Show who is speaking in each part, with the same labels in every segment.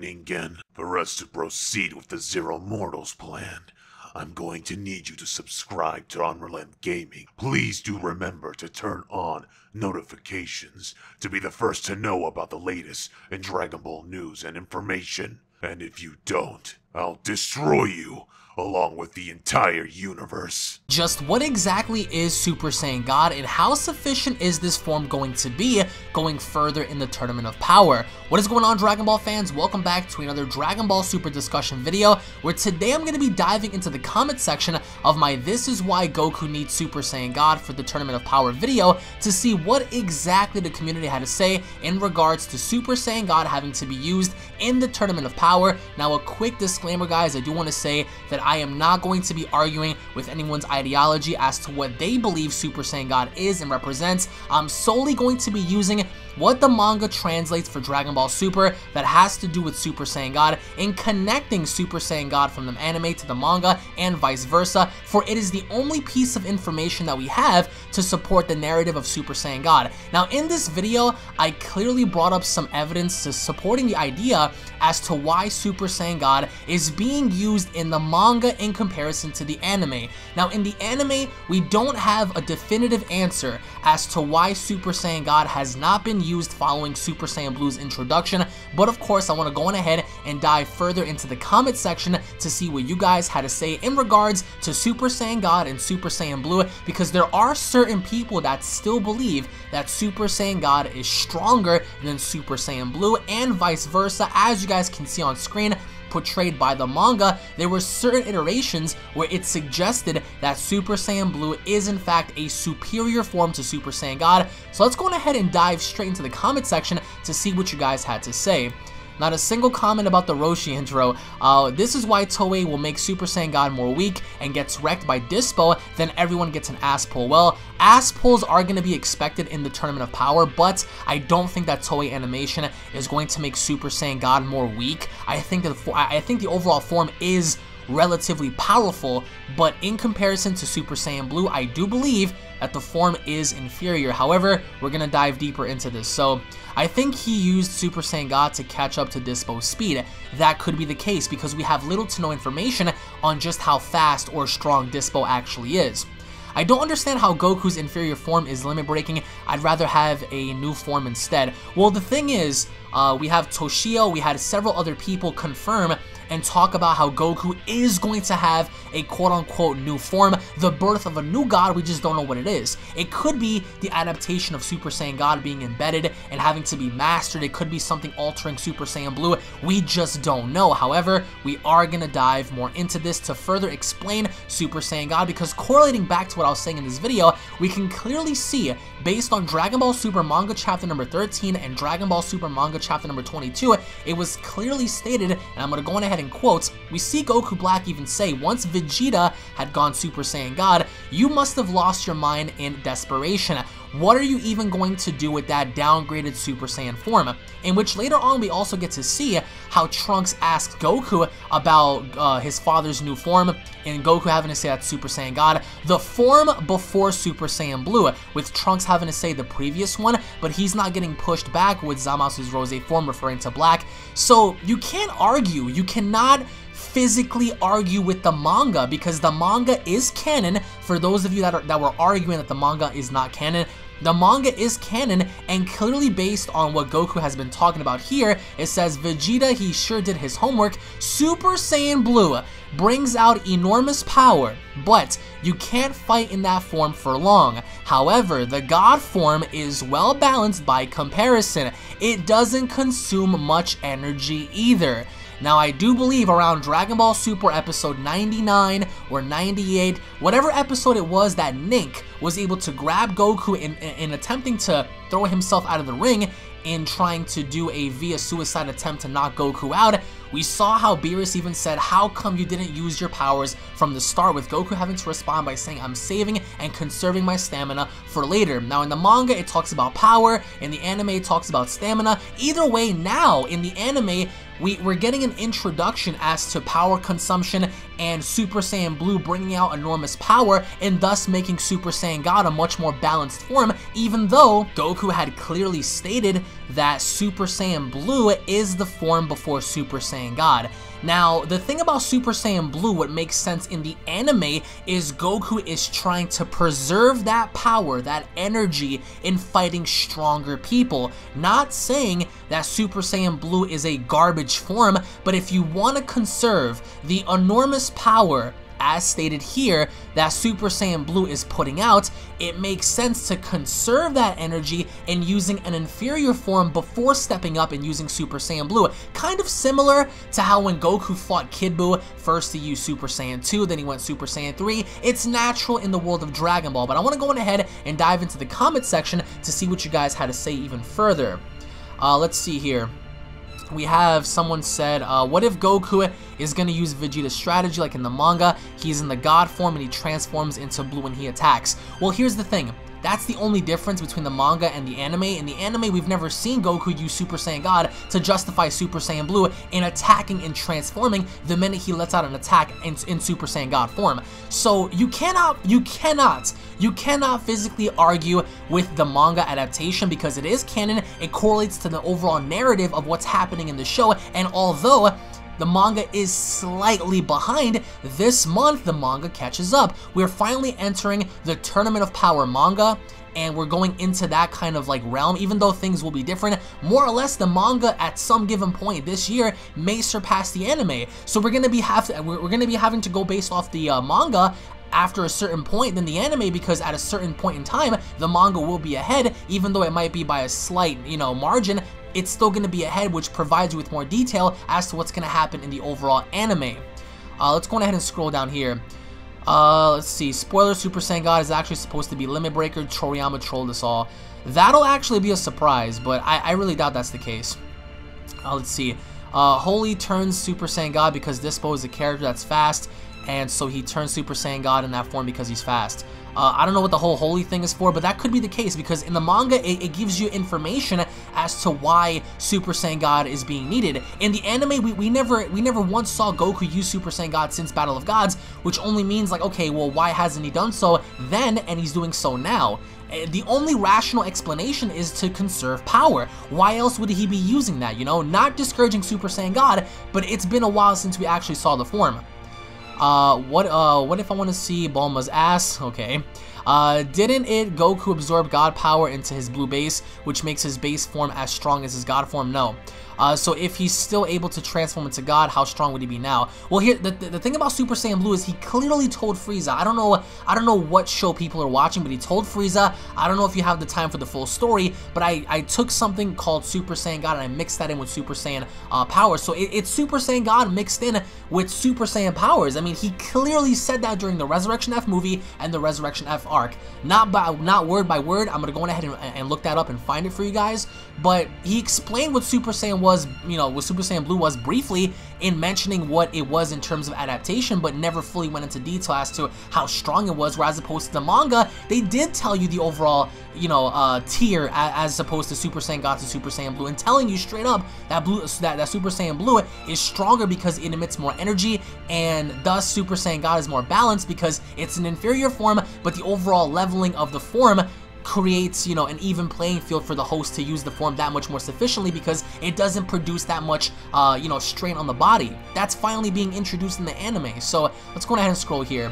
Speaker 1: Ningen. For us to proceed with the Zero Mortals plan, I'm going to need you to subscribe to UnrealEntGaming. Please do remember to turn on notifications to be the first to know about the latest in Dragon Ball news and information. And if you don't, I'll destroy you along with the entire universe.
Speaker 2: Just what exactly is Super Saiyan God, and how sufficient is this form going to be going further in the Tournament of Power? What is going on, Dragon Ball fans? Welcome back to another Dragon Ball Super discussion video, where today I'm going to be diving into the comment section of my This Is Why Goku Needs Super Saiyan God for the Tournament of Power video to see what exactly the community had to say in regards to Super Saiyan God having to be used in the Tournament of Power. Now, a quick disclaimer, guys, I do want to say that I am not going to be arguing with anyone's ideology as to what they believe Super Saiyan God is and represents. I'm solely going to be using what the manga translates for Dragon Ball Super that has to do with Super Saiyan God, in connecting Super Saiyan God from the anime to the manga and vice versa, for it is the only piece of information that we have to support the narrative of Super Saiyan God. Now, in this video, I clearly brought up some evidence to supporting the idea as to why Super Saiyan God is being used in the manga in comparison to the anime. Now, in the anime, we don't have a definitive answer as to why Super Saiyan God has not been used following Super Saiyan Blue's introduction, but of course I want to go on ahead and dive further into the comment section to see what you guys had to say in regards to Super Saiyan God and Super Saiyan Blue, because there are certain people that still believe that Super Saiyan God is stronger than Super Saiyan Blue and vice versa. As you guys can see on screen, portrayed by the manga, there were certain iterations where it suggested that Super Saiyan Blue is in fact a superior form to Super Saiyan God. So let's go on ahead and dive straight into the comment section to see what you guys had to say. Not a single comment about the Roshi intro. This is why Toei will make Super Saiyan God more weak and gets wrecked by Dyspo, then everyone gets an ass pull. Well, ass pulls are going to be expected in the Tournament of Power, but I don't think that Toei Animation is going to make Super Saiyan God more weak. I think the overall form is relatively powerful, but in comparison to Super Saiyan Blue, I do believe that the form is inferior. However, we're going to dive deeper into this. So, I think he used Super Saiyan God to catch up to Dyspo's speed. That could be the case because we have little to no information on just how fast or strong Dyspo actually is. I don't understand how Goku's inferior form is limit breaking. I'd rather have a new form instead. Well, the thing is, we have Toshio, we had several other people confirm and talk about how Goku is going to have a quote-unquote new form, the birth of a new god. We just don't know what it is. It could be the adaptation of Super Saiyan God being embedded and having to be mastered. It could be something altering Super Saiyan Blue. We just don't know. However, we are going to dive more into this to further explain Super Saiyan God, because correlating back to what I was saying in this video, we can clearly see, based on Dragon Ball Super Manga Chapter number 13 and Dragon Ball Super Manga Chapter number 22, it was clearly stated, and I'm going to go on ahead in quotes, we see Goku Black even say, once Vegeta had gone Super Saiyan God, you must have lost your mind in desperation. What are you even going to do with that downgraded Super Saiyan form? In which later on we also get to see how Trunks asked Goku about his father's new form, and Goku having to say that's Super Saiyan God, the form before Super Saiyan Blue, with Trunks having to say the previous one, but he's not getting pushed back with Zamasu's Rose form, referring to Black. So you can't argue, you cannot physically argue with the manga, because the manga is canon. For those of you that were arguing that the manga is not canon, the manga is canon, and clearly based on what Goku has been talking about here, it says Vegeta, he sure did his homework. Super Saiyan Blue brings out enormous power, but you can't fight in that form for long. However, the God form is well balanced by comparison. It doesn't consume much energy either. Now, I do believe around Dragon Ball Super episode 99 or 98, whatever episode it was, that Nink was able to grab Goku in attempting to throw himself out of the ring in trying to do a via suicide attempt to knock Goku out. We saw how Beerus even said, how come you didn't use your powers from the start, with Goku having to respond by saying, I'm saving and conserving my stamina for later. Now in the manga it talks about power, in the anime it talks about stamina. Either way, now in the anime we're getting an introduction as to power consumption and Super Saiyan Blue bringing out enormous power, and thus making Super Saiyan God a much more balanced form, even though Goku had clearly stated that Super Saiyan Blue is the form before Super Saiyan God. Now, the thing about Super Saiyan Blue, what makes sense in the anime, is Goku is trying to preserve that power, that energy in fighting stronger people. Not saying that Super Saiyan Blue is a garbage form, but if you want to conserve the enormous power, as stated here, that Super Saiyan Blue is putting out, it makes sense to conserve that energy and using an inferior form before stepping up and using Super Saiyan Blue. Kind of similar to how when Goku fought Kid Buu, first he used Super Saiyan 2, then he went Super Saiyan 3. It's natural in the world of Dragon Ball, but I want to go ahead and dive into the comment section to see what you guys had to say even further. Let's see here. We have someone said, what if Goku is going to use Vegeta's strategy like in the manga? He's in the God form and he transforms into blue when he attacks. Well, here's the thing. That's the only difference between the manga and the anime. In the anime, we've never seen Goku use Super Saiyan God to justify Super Saiyan Blue in attacking and transforming the minute he lets out an attack in Super Saiyan God form. So you cannot physically argue with the manga adaptation because it is canon. It correlates to the overall narrative of what's happening in the show, and although the manga is slightly behind, this month the manga catches up. We're finally entering the Tournament of Power manga, and we're going into that kind of like realm, even though things will be different. More or less, the manga at some given point this year may surpass the anime. So we're gonna be having to go based off the manga after a certain point than the anime, because at a certain point in time the manga will be ahead, even though it might be by a slight, margin. It's still going to be ahead, which provides you with more detail as to what's going to happen in the overall anime. Let's go ahead and scroll down here. Let's see. Spoiler, Super Saiyan God is actually supposed to be Limit Breaker. Toriyama trolled us all. That'll actually be a surprise, but I really doubt that's the case. Let's see. Holy turns Super Saiyan God because Dyspo is a character that's fast, and so he turns Super Saiyan God in that form because he's fast. I don't know what the whole holy thing is for, but that could be the case because in the manga, it gives you information as to why Super Saiyan God is being needed. In the anime, we never once saw Goku use Super Saiyan God since Battle of Gods, which only means like, okay, well, why hasn't he done so then and he's doing so now? The only rational explanation is to conserve power. Why else would he be using that, Not discouraging Super Saiyan God, but it's been a while since we actually saw the form. What if I want to see Bulma's ass? Okay. Didn't Goku absorb God power into his blue base, which makes his base form as strong as his God form? No. So if he's still able to transform into God, how strong would he be now? Well, here the thing about Super Saiyan Blue is he clearly told Frieza. I don't know what show people are watching, but he told Frieza. I don't know if you have the time for the full story, but I took something called Super Saiyan God and I mixed that in with Super Saiyan power. So it's Super Saiyan God mixed in with Super Saiyan powers. I mean, he clearly said that during the Resurrection F movie and the Resurrection F arc. Not word by word. I'm gonna go ahead and look that up and find it for you guys. But he explained what Super Saiyan was, what Super Saiyan Blue was briefly in mentioning what it was in terms of adaptation, but never fully went into detail as to how strong it was, whereas opposed to the manga, they did tell you the overall, tier as opposed to Super Saiyan God to Super Saiyan Blue, and telling you straight up that that Super Saiyan Blue is stronger because it emits more energy, and thus Super Saiyan God is more balanced because it's an inferior form, but the overall leveling of the form creates, an even playing field for the host to use the form that much more sufficiently because it doesn't produce that much, strain on the body. That's finally being introduced in the anime. So let's go ahead and scroll here.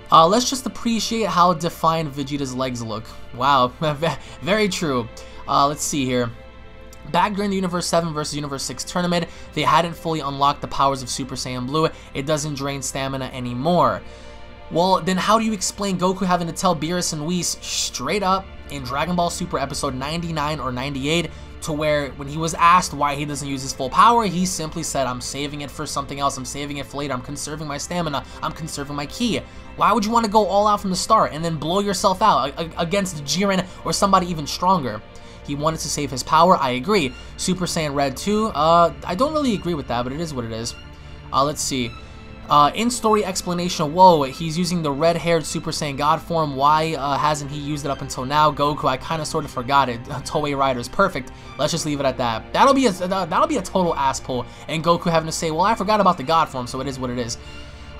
Speaker 2: Let's just appreciate how defined Vegeta's legs look. Wow, very true. Let's see here. Back during the Universe 7 versus Universe 6 tournament, they hadn't fully unlocked the powers of Super Saiyan Blue. It doesn't drain stamina anymore. Well, then how do you explain Goku having to tell Beerus and Whis straight up in Dragon Ball Super episode 99 or 98 to where when he was asked why he doesn't use his full power, he simply said, I'm saving it for something else, I'm saving it for later, I'm conserving my stamina, I'm conserving my ki. Why would you want to go all out from the start and then blow yourself out against Jiren or somebody even stronger? He wanted to save his power, I agree. Super Saiyan Red 2, I don't really agree with that, but it is what it is. Let's see. In-story explanation, whoa, he's using the red-haired Super Saiyan God form. Why hasn't he used it up until now? Goku, I kind of sort of forgot it. Toei Riders, perfect. Let's just leave it at that. That'll be a total ass pull, and Goku having to say, well, I forgot about the God form, so it is what it is.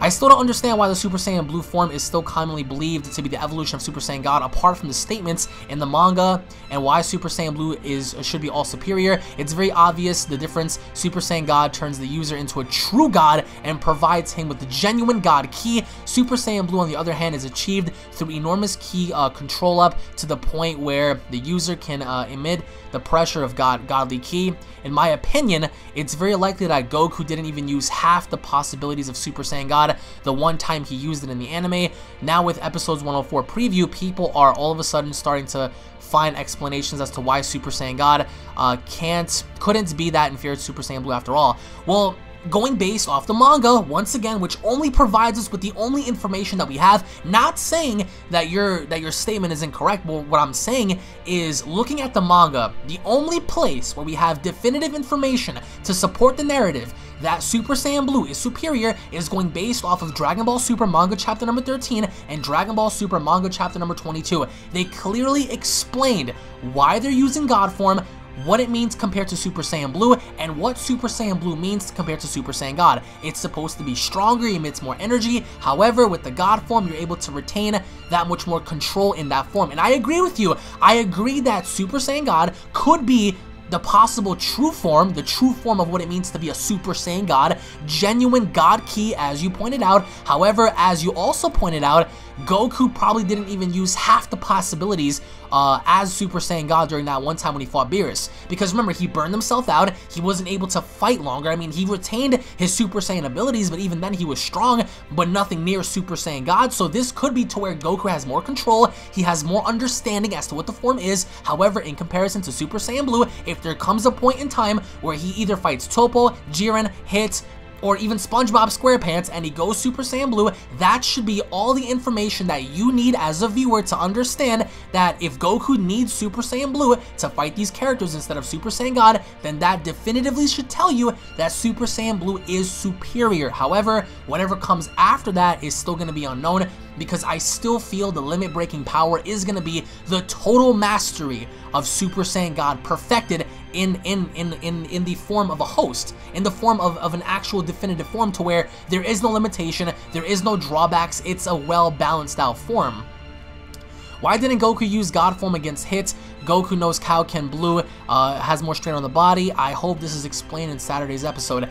Speaker 2: I still don't understand why the Super Saiyan Blue form is still commonly believed to be the evolution of Super Saiyan God, apart from the statements in the manga, and why Super Saiyan Blue should be all superior. It's very obvious the difference. Super Saiyan God turns the user into a true God and provides him with the genuine God Ki. Super Saiyan Blue, on the other hand, is achieved through enormous Ki control up to the point where the user can emit the pressure of godly Ki. In my opinion, it's very likely that Goku didn't even use half the possibilities of Super Saiyan God the one time he used it in the anime. Now with episodes 104 preview, people are all of a sudden starting to find explanations as to why Super Saiyan God couldn't be that inferior to Super Saiyan Blue after all. Well, going based off the manga, once again, which only provides us with the only information that we have, not saying that your statement is incorrect, but what I'm saying is, looking at the manga, the only place where we have definitive information to support the narrative that Super Saiyan Blue is superior is going based off of Dragon Ball Super Manga Chapter number 13 and Dragon Ball Super Manga Chapter number 22. They clearly explained why they're using God form, what it means compared to Super Saiyan Blue, and what Super Saiyan Blue means compared to Super Saiyan God. It's supposed to be stronger, emits more energy. However, with the God form, you're able to retain that much more control in that form. And I agree with you. I agree that Super Saiyan God could be the possible true form, the true form of what it means to be a Super Saiyan God, genuine God Ki, as you pointed out. However, as you also pointed out, Goku probably didn't even use half the possibilities as Super Saiyan God during that one time when he fought Beerus. Because remember, he burned himself out, he wasn't able to fight longer. I mean, he retained his Super Saiyan abilities, but even then he was strong, but nothing near Super Saiyan God. So this could be to where Goku has more control, he has more understanding as to what the form is. However, in comparison to Super Saiyan Blue, if there comes a point in time where he either fights Toppo, Jiren, Hit, or even SpongeBob SquarePants, and he goes Super Saiyan Blue, that should be all the information that you need as a viewer to understand that if Goku needs Super Saiyan Blue to fight these characters instead of Super Saiyan God, then that definitively should tell you that Super Saiyan Blue is superior. However, whatever comes after that is still going to be unknown, because I still feel the limit-breaking power is going to be the total mastery of Super Saiyan God perfected in the form of a host, in the form of an actual definitive form, to where there is no limitation, there is no drawbacks, it's a well-balanced out form. Why didn't Goku use God form against Hit? Goku knows Kaioken Blue has more strain on the body. I hope this is explained in Saturday's episode.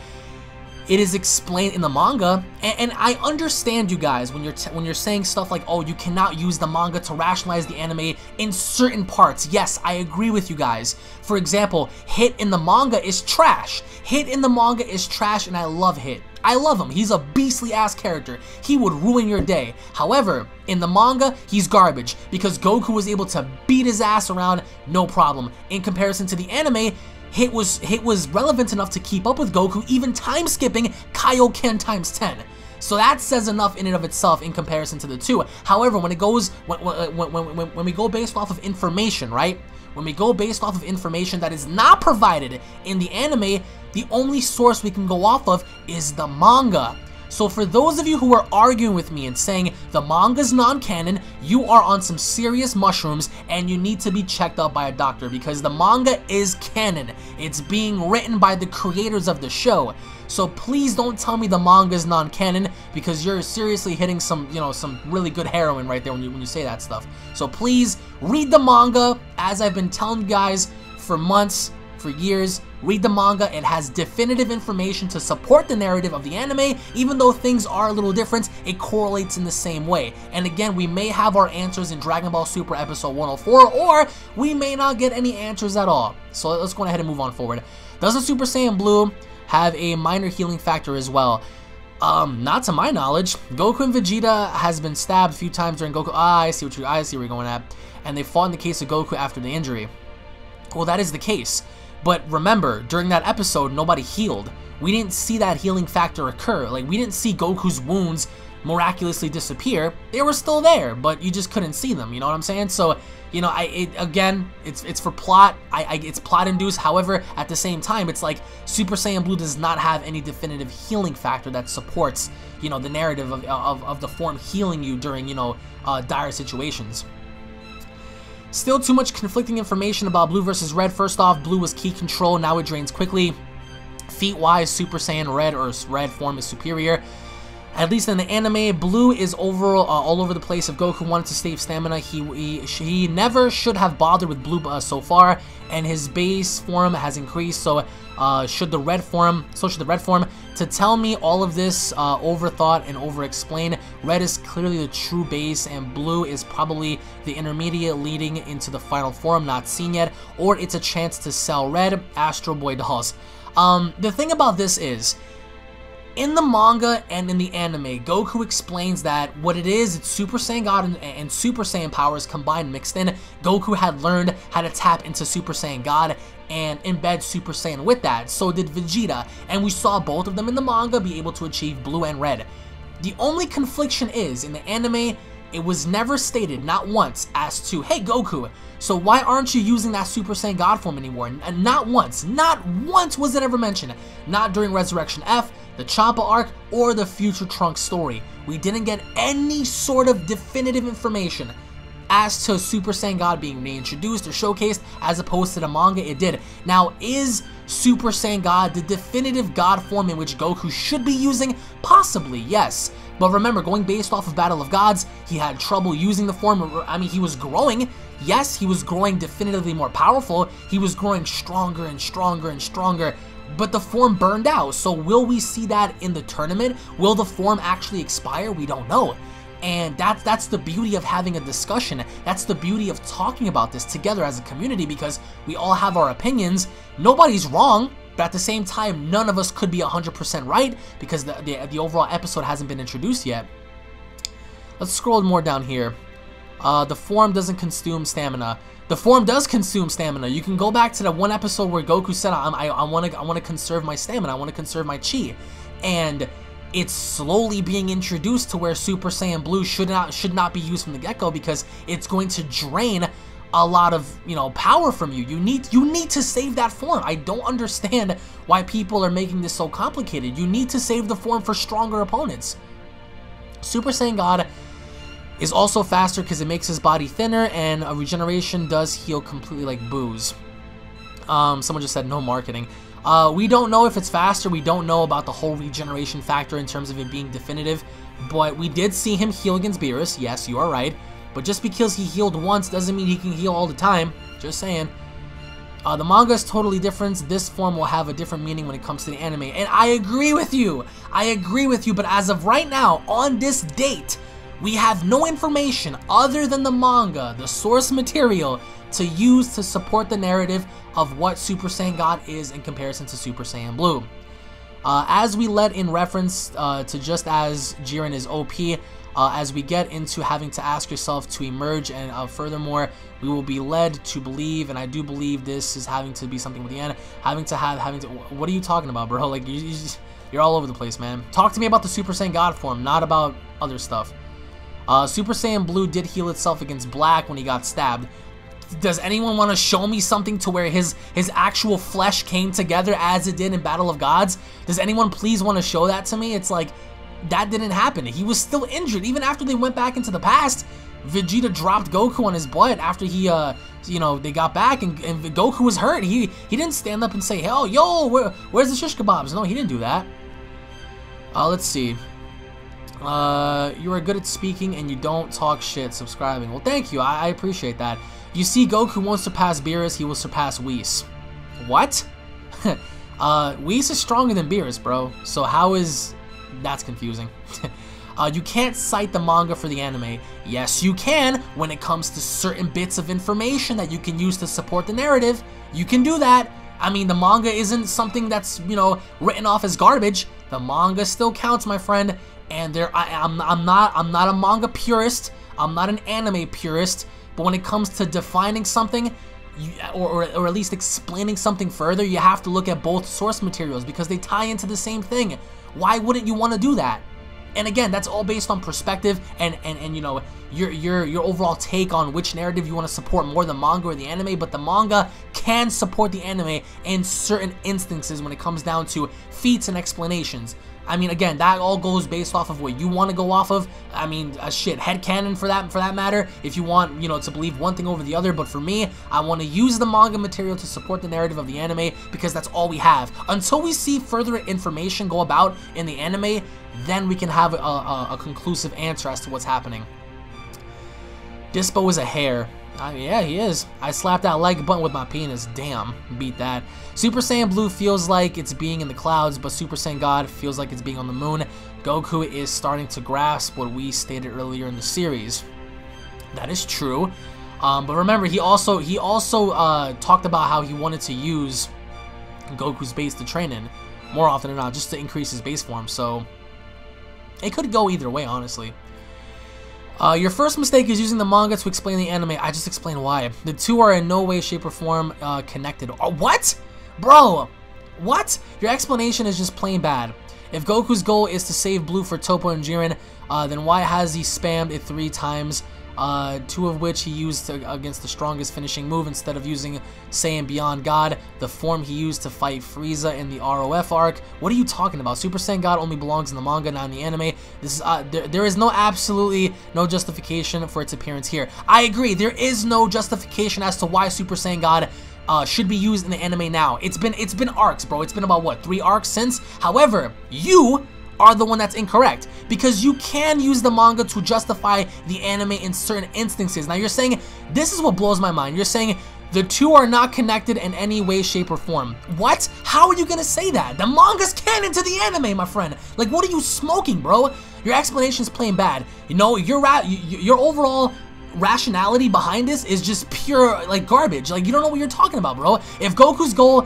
Speaker 2: It is explained in the manga, and I understand you guys when you're saying stuff like, oh, you cannot use the manga to rationalize the anime in certain parts. Yes, I agree with you guys. For example, Hit in the manga is trash. Hit in the manga is trash, and I love Hit. I love him. He's a beastly ass character. He would ruin your day. However, in the manga, he's garbage because Goku was able to beat his ass around no problem. In comparison to the anime, Hit was relevant enough to keep up with Goku, even time skipping Kaioken times 10. So that says enough in and of itself in comparison to the two. However, when we go based off of information, right? When we go based off of information that is not provided in the anime, the only source we can go off of is the manga. So for those of you who are arguing with me and saying the manga's non-canon, you are on some serious mushrooms and you need to be checked out by a doctor, because the manga is canon. It's being written by the creators of the show. So please don't tell me the manga is non-canon, because you're seriously hitting some, some really good heroin right there when you say that stuff. So please read the manga, as I've been telling you guys for months, for years. Read the manga. It has definitive information to support the narrative of the anime. Even though things are a little different, it correlates in the same way. And again, we may have our answers in Dragon Ball Super episode 104, or we may not get any answers at all. So let's go ahead and move on forward. Doesn't Super Saiyan Blue have a minor healing factor as well? Not to my knowledge. Goku and Vegeta has been stabbed a few times during Goku. I see where you're going at. And they fought in the case of Goku after the injury. Well, that is the case. But remember, during that episode, nobody healed. We didn't see that healing factor occur. Like, we didn't see Goku's wounds miraculously disappear. They were still there, but you just couldn't see them. You know what I'm saying? So, again, it's for plot. It's plot induced. However, at the same time, it's like Super Saiyan Blue does not have any definitive healing factor that supports, the narrative of the form healing you during, dire situations. Still too much conflicting information about Blue versus Red. First off, Blue was Ki control, now it drains quickly. Feat-wise, Super Saiyan Red or Red form is superior. At least in the anime, Blue is all over the place. If Goku wanted to save stamina, he never should have bothered with Blue so far, and his base form has increased. So should the red form. To tell me all of this overthought and over-explain, red is clearly the true base, and blue is probably the intermediate leading into the final form, not seen yet, or it's a chance to sell red Astro Boy dolls. The thing about this is, in the manga and in the anime, Goku explains that what it is, it's Super Saiyan God and Super Saiyan powers combined mixed in. Goku had learned how to tap into Super Saiyan God and embed Super Saiyan with that. So did Vegeta, and we saw both of them in the manga be able to achieve blue and red. The only confliction is, in the anime, it was never stated, not once, as to, hey Goku, so why aren't you using that Super Saiyan God form anymore? And not once was it ever mentioned. Not during Resurrection F, the Champa arc, or the Future Trunks story. We didn't get any sort of definitive information as to Super Saiyan God being reintroduced or showcased, as opposed to the manga it did. Now, is Super Saiyan God the definitive God form in which Goku should be using? Possibly, yes. But remember, going based off of Battle of Gods, he had trouble using the form. I mean, he was growing. Yes, he was growing definitively more powerful. He was growing stronger and stronger and stronger. But the form burned out. So will we see that in the tournament? Will the form actually expire? We don't know. And that's the beauty of having a discussion. That's the beauty of talking about this together as a community, because we all have our opinions. Nobody's wrong, but at the same time, none of us could be 100% right, because the overall episode hasn't been introduced yet. Let's scroll more down here. The form doesn't consume stamina. The form does consume stamina. You can go back to the one episode where Goku said, I want to conserve my stamina. I want to conserve my chi. And it's slowly being introduced to where Super Saiyan Blue should not be used from the get-go, because it's going to drain a lot of, power from you. You need to save that form. I don't understand why people are making this so complicated. You need to save the form for stronger opponents. Super Saiyan God is also faster because it makes his body thinner, and a regeneration does heal completely like booze. Someone just said no marketing. We don't know if it's faster. We don't know about the whole regeneration factor in terms of it being definitive, but we did see him heal against Beerus. Yes, you are right. But just because he healed once doesn't mean he can heal all the time. Just saying. The manga is totally different. This form will have a different meaning when it comes to the anime. And I agree with you. But as of right now, on this date, we have no information other than the manga, the source material, to use to support the narrative of what Super Saiyan God is in comparison to Super Saiyan Blue. As we led in reference to just as Jiren is OP, as we get into having to ask yourself to emerge, and furthermore, we will be led to believe, and I do believe this is having to be something with the end, what are you talking about, bro? Like, you're all over the place, man. Talk to me about the Super Saiyan God form, not about other stuff. Super Saiyan Blue did heal itself against Black when he got stabbed. Does anyone want to show me something to where his actual flesh came together as it did in Battle of Gods? Does anyone please want to show that to me? It's like, that didn't happen. He was still injured. Even after they went back into the past, Vegeta dropped Goku on his butt after he, they got back, and Goku was hurt. He didn't stand up and say, hell, yo, where's the shish kebabs? No, he didn't do that. Let's see. You are good at speaking and you don't talk shit. Subscribing. Well, thank you. I appreciate that. You see, Goku won't surpass Beerus. He will surpass Whis. What? Whis is stronger than Beerus, bro. So how is... That's confusing. You can't cite the manga for the anime. Yes, you can when it comes to certain bits of information that you can use to support the narrative. You can do that. I mean, the manga isn't something that's, written off as garbage. The manga still counts, my friend. And I'm not a manga purist. I'm not an anime purist. But when it comes to defining something, or at least explaining something further, you have to look at both source materials because they tie into the same thing. Why wouldn't you want to do that? And again, that's all based on perspective and your overall take on which narrative you want to support more, the manga or the anime, but the manga can support the anime in certain instances when it comes down to feats and explanations. I mean, again, that all goes based off of what you want to go off of. I mean, shit, headcanon for that matter, if you want, you know, to believe one thing over the other. But for me, I want to use the manga material to support the narrative of the anime because that's all we have. Until we see further information go about in the anime, then we can have a conclusive answer as to what's happening. Dyspo is a hair. Yeah, he is. I slapped that like button with my penis. Damn, beat that. Super Saiyan Blue feels like it's being in the clouds, but Super Saiyan God feels like it's being on the moon. Goku is starting to grasp what we stated earlier in the series. That is true. But remember, he also talked about how he wanted to use Goku's base to train in more often than not, just to increase his base form. So it could go either way, honestly. Your first mistake is using the manga to explain the anime. I just explained why. The two are in no way, shape, or form connected. What? Bro, what? Your explanation is just plain bad. If Goku's goal is to save Blue for Toppo and Jiren, then why has he spammed it 3 times? 2 of which he used against the strongest finishing move instead of using Saiyan Beyond God, the form he used to fight Frieza in the ROF arc. What are you talking about? Super Saiyan God only belongs in the manga, not in the anime. This is there is absolutely no justification for its appearance here. I agree, there is no justification as to why Super Saiyan God should be used in the anime now. It's been arcs, bro. It's been about what, 3 arcs since? However, you are the one that's incorrect, because you can use the manga to justify the anime in certain instances. Now you're saying, this is what blows my mind, you're saying the two are not connected in any way, shape, or form. What? How are you gonna say that? The manga's canon to the anime, my friend. Like, what are you smoking, bro? Your explanation's plain bad. You know, your overall rationality behind this is just pure, like, garbage. Like, you don't know what you're talking about, bro. If Goku's goal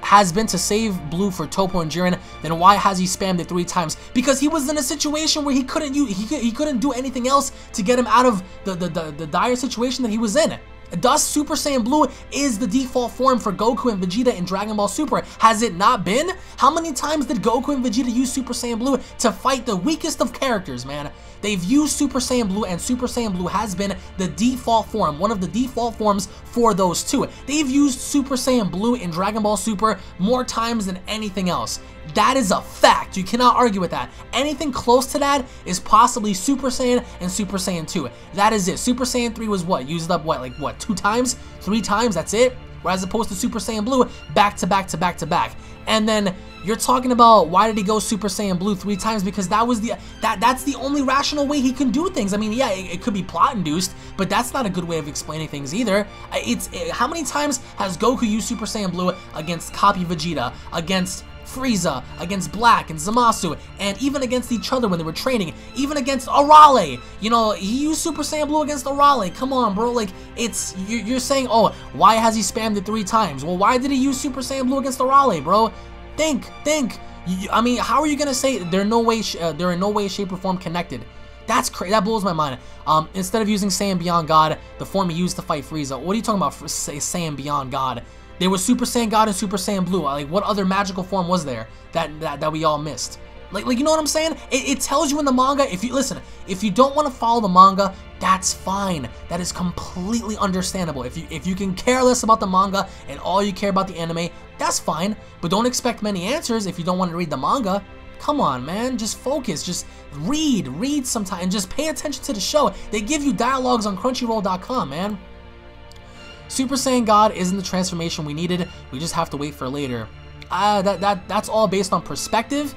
Speaker 2: has been to save Blue for Toppo and Jiren, then why has he spammed it 3 times? Because he was in a situation where he couldn't do anything else to get him out of the dire situation that he was in. Thus, Super Saiyan Blue is the default form for Goku and Vegeta in Dragon Ball Super. Has it not been? How many times did Goku and Vegeta use Super Saiyan Blue to fight the weakest of characters, man? They've used Super Saiyan Blue, and Super Saiyan Blue has been the default form, one of the default forms for those two. They've used Super Saiyan Blue in Dragon Ball Super more times than anything else. That is a fact. You cannot argue with that. Anything close to that is possibly Super Saiyan and Super Saiyan 2. That is it. Super Saiyan 3 was what? Used up what? Like what? 2 times? 3 times? That's it? Whereas opposed to Super Saiyan Blue, back to back to back to back. And then you're talking about why did he go Super Saiyan Blue 3 times? Because that was that's the only rational way he can do things. I mean, yeah, it could be plot induced, but that's not a good way of explaining things either. How many times has Goku used Super Saiyan Blue against Copy Vegeta, against Frieza, against Black and Zamasu, and even against each other when they were training, even against Arale? You know, he used Super Saiyan Blue against Arale. Come on, bro. Like, you're saying, oh, why has he spammed it 3 times? Well, why did he use Super Saiyan Blue against Arale, bro? Think. I mean, how are you gonna say they're in no way, shape, or form connected? That's crazy. That blows my mind. Instead of using Saiyan Beyond God, the form he used to fight Frieza, what are you talking about for Saiyan Beyond God? There was Super Saiyan God and Super Saiyan Blue. Like, what other magical form was there that we all missed? Like, you know what I'm saying? It tells you in the manga. If you don't want to follow the manga, that's fine. That is completely understandable. If you can care less about the manga and all you care about the anime, that's fine. But don't expect many answers if you don't want to read the manga. Come on, man. Just focus. Just read sometime, and just pay attention to the show. They give you dialogues on Crunchyroll.com, man. Super Saiyan God isn't the transformation we needed. We just have to wait for later. That's all based on perspective.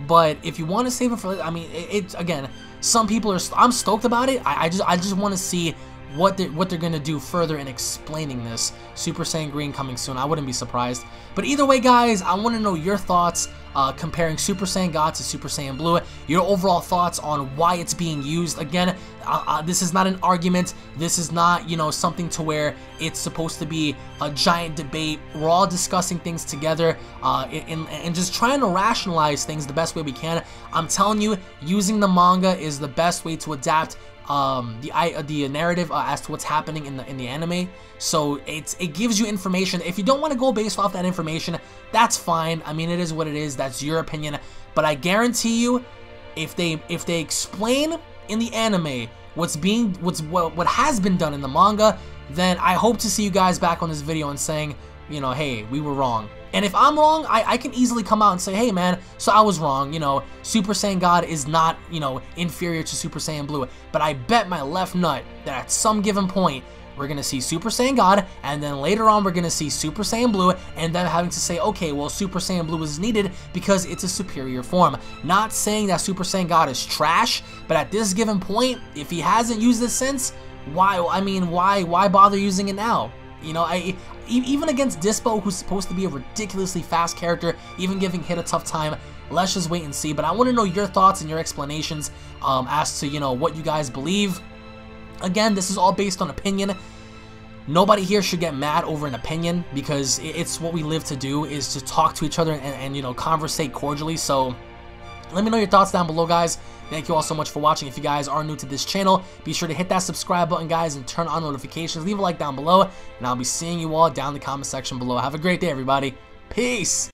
Speaker 2: But if you want to save it for, I mean, it's again, some people are. I'm stoked about it. I just want to see what they're gonna do further in explaining this. Super Saiyan Green coming soon. I wouldn't be surprised. But either way, guys, I want to know your thoughts comparing Super Saiyan God to Super Saiyan Blue. Your overall thoughts on why it's being used. Again, this is not an argument. This is not, you know, something to where it's supposed to be a giant debate. We're all discussing things together and just trying to rationalize things the best way we can. I'm telling you, using the manga is the best way to adapt the narrative as to what's happening in the anime. So it gives you information. If you don't want to go based off that information, that's fine. I mean, it is what it is. That's your opinion. But I guarantee you, if they explain in the anime what has been done in the manga, then I hope to see you guys back on this video and saying, you know, hey, we were wrong. And if I'm wrong, I can easily come out and say, hey man, so I was wrong, you know, Super Saiyan God is not, you know, inferior to Super Saiyan Blue. But I bet my left nut that at some given point, we're going to see Super Saiyan God, and then later on we're going to see Super Saiyan Blue, and then having to say, okay, well, Super Saiyan Blue is needed because it's a superior form. Not saying that Super Saiyan God is trash, but at this given point, if he hasn't used it since, why? I mean, why bother using it now? You know, even against Dyspo, who's supposed to be a ridiculously fast character, even giving Hit a tough time, let's just wait and see. But I want to know your thoughts and your explanations as to, you know, what you guys believe. Again, this is all based on opinion. Nobody here should get mad over an opinion, because it's what we live to do, is to talk to each other and you know, conversate cordially. So let me know your thoughts down below, guys. Thank you all so much for watching. If you guys are new to this channel, be sure to hit that subscribe button, guys, and turn on notifications. Leave a like down below, and I'll be seeing you all down in the comment section below. Have a great day, everybody. Peace!